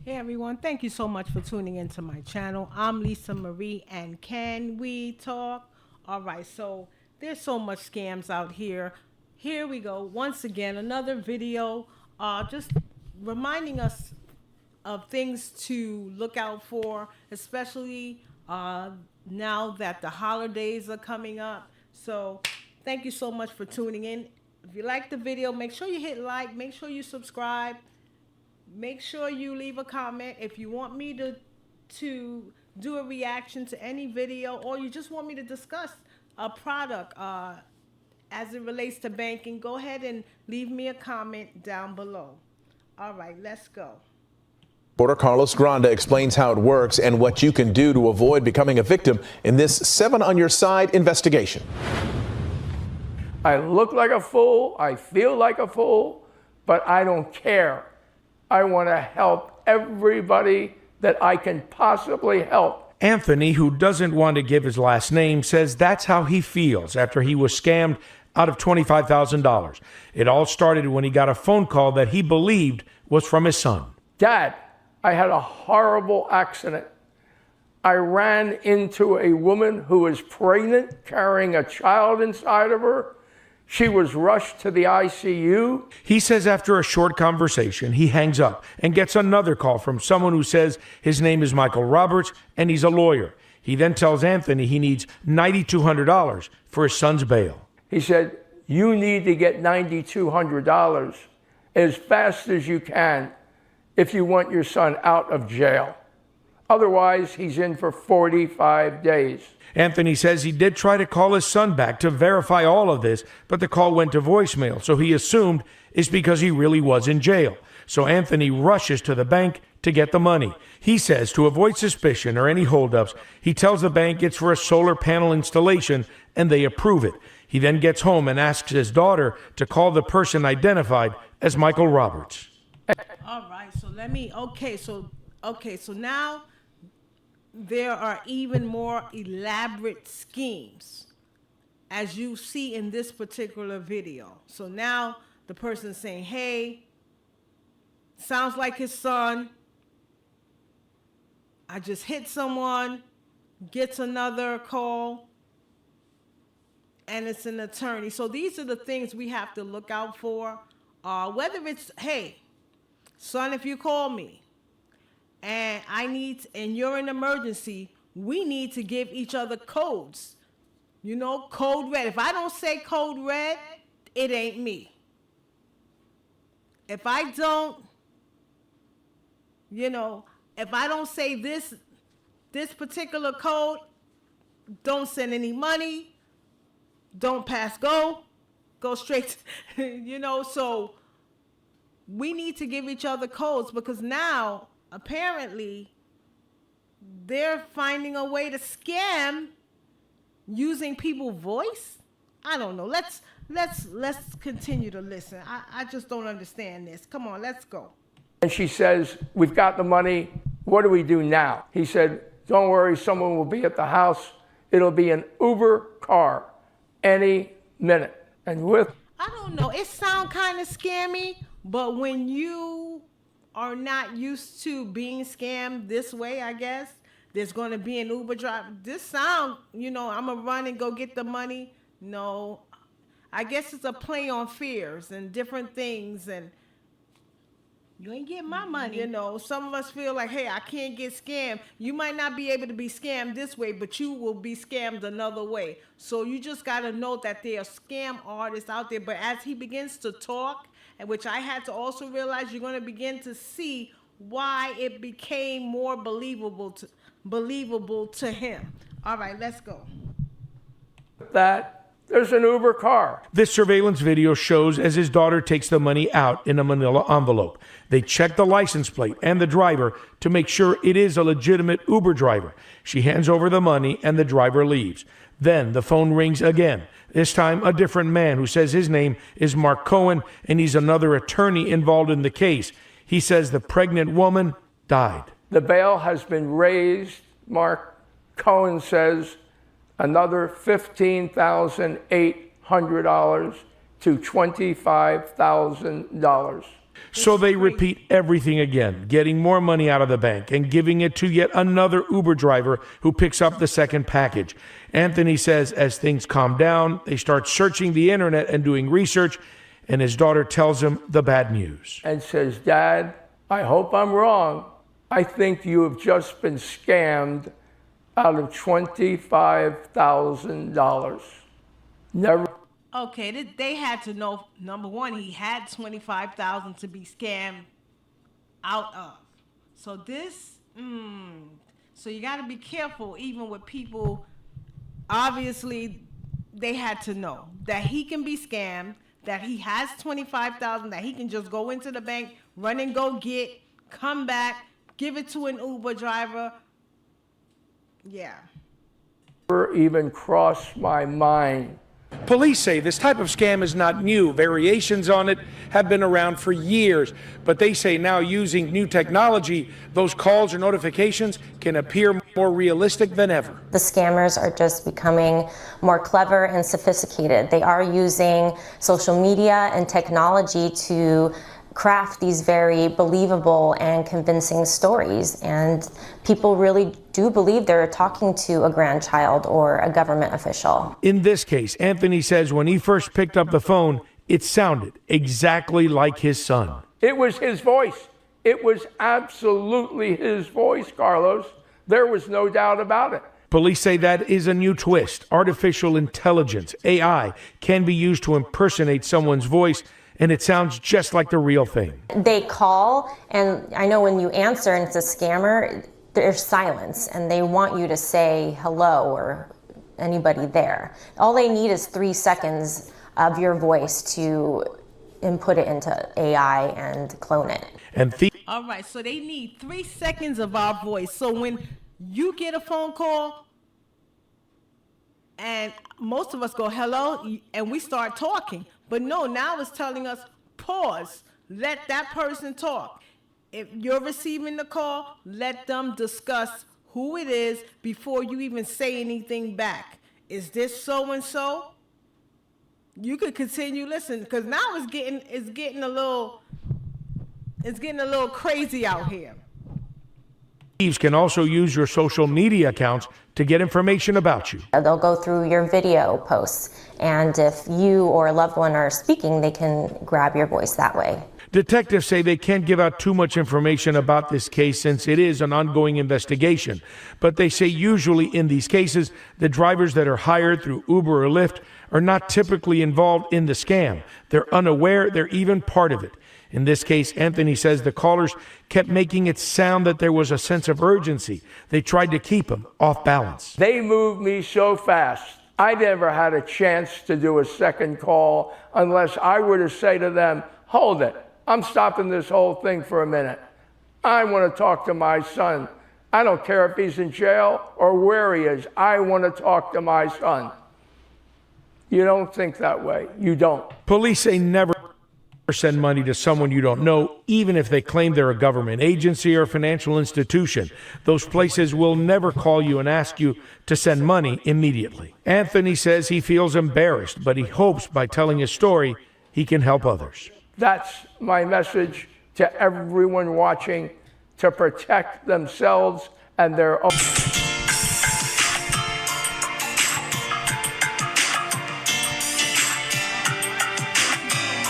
Hey everyone, thank you so much for tuning into my channel. I'm Lisa Marie, and can we talk? All right, so there's so much scams out here. Here we go. Once again, another video just reminding us of things to look out for, especially now that the holidays are coming up. So thank you so much for tuning in. If you like the video, make sure you hit like, make sure you subscribe. Make sure you leave a comment if you want me to do a reaction to any video, or you just want me to discuss a product as it relates to banking. Go ahead and leave me a comment down below. All right, let's go. Reporter Carlos Granda explains how it works and what you can do to avoid becoming a victim in this 7 on Your Side investigation. I look like a fool, I feel like a fool, but I don't care. I want to help everybody that I can possibly help. Anthony, who doesn't want to give his last name, says that's how he feels after he was scammed out of $25,000. It all started when he got a phone call that he believed was from his son. Dad, I had a horrible accident. I ran into a woman who was pregnant, carrying a child inside of her. She was rushed to the ICU. He says after a short conversation, he hangs up and gets another call from someone who says his name is Michael Roberts and he's a lawyer. He then tells Anthony he needs $9,200 for his son's bail. He said, you need to get $9,200 as fast as you can if you want your son out of jail. Otherwise, he's in for 45 days. Anthony says he did try to call his son back to verify all of this, but the call went to voicemail, so he assumed it's because he really was in jail. So Anthony rushes to the bank to get the money. He says to avoid suspicion or any holdups, he tells the bank it's for a solar panel installation, and they approve it. He then gets home and asks his daughter to call the person identified as Michael Roberts. All right, so so now there are even more elaborate schemes, as you see in this particular video. So now the person's saying, hey, sounds like his son. I just hit someone, gets another call, and it's an attorney. So these are the things we have to look out for. Whether it's, hey, son, if you call me, and you're in emergency, we need to give each other codes. You know, code red. If I don't say code red, it ain't me. If I don't, if I don't say this particular code, don't send any money, don't pass go straight, so we need to give each other codes, because now apparently they're finding a way to scam using people's voice. I don't know. Let's continue to listen. I just don't understand this. Come on, let's go. And she says, we've got the money. What do we do now? He said, don't worry, someone will be at the house. It'll be an Uber car any minute. And I don't know. It sounds kind of scammy, but when you are not used to being scammed this way, I guess, there's going to be an Uber driver. This sound, I'm going to run and go get the money. No, I guess it's a play on fears and different things, and you ain't getting my money. Some of us feel like, hey, I can't get scammed. You might not be able to be scammed this way, but you will be scammed another way. So you just got to know that there are scam artists out there. But as he begins to talk, and which I had to also realize, you're going to begin to see why it became more believable to him. All right, let's go. There's an Uber car. This surveillance video shows as his daughter takes the money out in a manila envelope. They check the license plate and the driver to make sure it is a legitimate Uber driver. She hands over the money and the driver leaves. Then the phone rings again. This time a different man who says his name is Mark Cohen and he's another attorney involved in the case. He says the pregnant woman died. The bail has been raised, Mark, Cohen says another $15,800 to $25,000. So they repeat everything again, getting more money out of the bank and giving it to yet another Uber driver who picks up the second package. Anthony says as things calm down, they start searching the internet and doing research, and his daughter tells him the bad news. And says, Dad, I hope I'm wrong. I think you have just been scammed out of $25,000. Never. Okay, they had to know, number one, he had $25,000 to be scammed out of. So this, so you got to be careful even with people. Obviously, they had to know that he can be scammed, that he has $25,000, that he can just go into the bank, run and go get, come back, give it to an Uber driver. Yeah. Never even crossed my mind. Police say this type of scam is not new. Variations on it have been around for years. But they say now using new technology, those calls or notifications can appear more realistic than ever. The scammers are just becoming more clever and sophisticated. They are using social media and technology to craft these very believable and convincing stories, and people really do believe they're talking to a grandchild or a government official. In this case, Anthony says when he first picked up the phone, it sounded exactly like his son. It was his voice. It was absolutely his voice, Carlos. There was no doubt about it. Police say that is a new twist. Artificial intelligence, AI, can be used to impersonate someone's voice, and it sounds just like the real thing. They call, and I know when you answer and it's a scammer, there's silence, and they want you to say hello or anybody there. All they need is 3 seconds of your voice to input it into AI and clone it. And All right, so they need 3 seconds of our voice. So when you get a phone call, and most of us go, hello, and we start talking. But no, now it's telling us, pause, let that person talk. If you're receiving the call, let them discuss who it is before you even say anything back. Is this so-and-so? You could continue listening, because now it's getting a little crazy out here. thieves can also use your social media accounts to get information about you. They'll go through your video posts, and if you or a loved one are speaking, they can grab your voice that way. Detectives say they can't give out too much information about this case since it is an ongoing investigation. But they say usually in these cases, the drivers that are hired through Uber or Lyft are not typically involved in the scam. They're unaware they're even part of it. In this case, Anthony says the callers kept making it sound that there was a sense of urgency. They tried to keep him off balance. They moved me so fast. I never had a chance to do a second call unless I were to say to them, hold it, I'm stopping this whole thing for a minute. I want to talk to my son. I don't care if he's in jail or where he is. I want to talk to my son. You don't think that way. You don't. Police say never send money to someone you don't know, even if they claim they're a government agency or financial institution. Those places will never call you and ask you to send money immediately. Anthony says he feels embarrassed, but he hopes by telling his story, he can help others. That's my message to everyone watching, to protect themselves and their own.